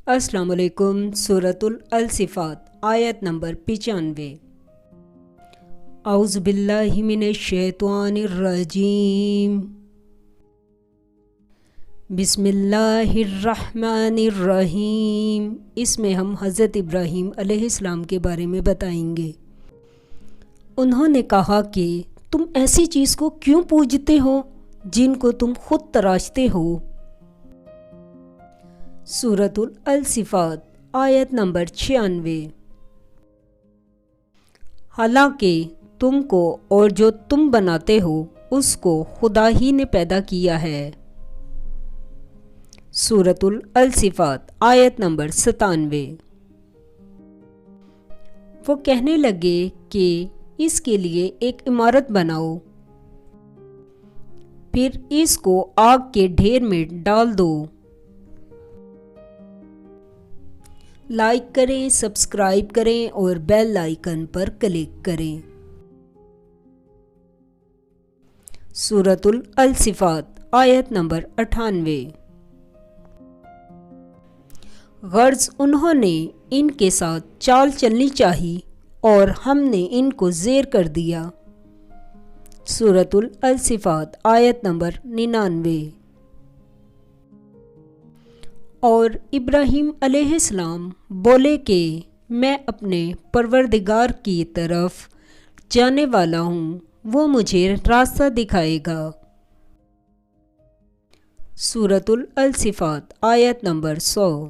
السلام علیکم۔ سورۃ الصفات آیت نمبر 95۔ اعوذ باللہ من الشیطان الرجیم، بسم اللہ الرحمن الرحیم۔ اس میں ہم حضرت ابراہیم علیہ السلام کے بارے میں بتائیں گے۔ انہوں نے کہا کہ تم ایسی چیز کو کیوں پوجتے ہو جن کو تم خود تراشتے ہو۔ سورۃ الصفات آیت نمبر 96۔ حالانکہ تم کو اور جو تم بناتے ہو اس کو خدا ہی نے پیدا کیا ہے۔ سورۃ الصفات آیت نمبر 97۔ وہ کہنے لگے کہ اس کے لیے ایک عمارت بناؤ، پھر اس کو آگ کے ڈھیر میں ڈال دو۔ لائک کریں، سبسکرائب کریں اور بیل آئیکن پر کلک کریں۔ سورۃ الصفات آیت نمبر 98۔ غرض انہوں نے ان کے ساتھ چال چلنی چاہی اور ہم نے ان کو زیر کر دیا۔ سورۃ الصفات آیت نمبر 99۔ اور ابراہیم علیہ السلام بولے کہ میں اپنے پروردگار کی طرف جانے والا ہوں، وہ مجھے راستہ دکھائے گا۔ سورۃ الصفات آیت نمبر 100۔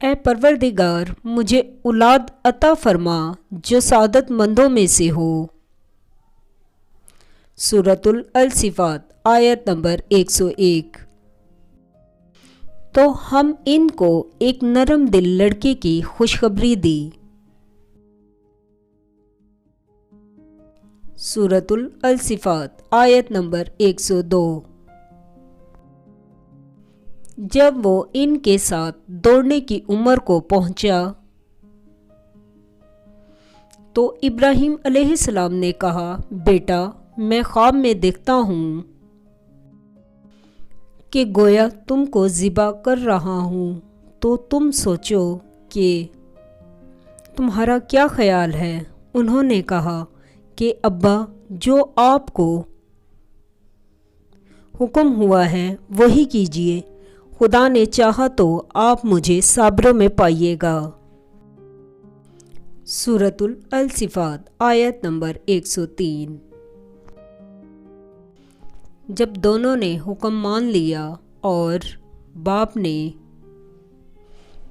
اے پروردگار، مجھے اولاد عطا فرما جو سعادت مندوں میں سے ہو۔ سورۃ الصفات آیت نمبر 101۔ تو ہم ان کو ایک نرم دل لڑکے کی خوشخبری دی۔ سورۃ الصفات آیت نمبر 102۔ جب وہ ان کے ساتھ دوڑنے کی عمر کو پہنچا تو ابراہیم علیہ السلام نے کہا، بیٹا میں خواب میں دیکھتا ہوں کہ گویا تم کو ذبح کر رہا ہوں، تو تم سوچو کہ تمہارا کیا خیال ہے۔ انہوں نے کہا کہ ابا، جو آپ کو حکم ہوا ہے وہی کیجیے، خدا نے چاہا تو آپ مجھے صابروں میں پائیے گا۔ سورۃ الصفات آیت نمبر 103۔ جب دونوں نے حکم مان لیا اور باپ نے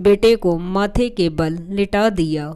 بیٹے کو ماتھے کے بل لٹا دیا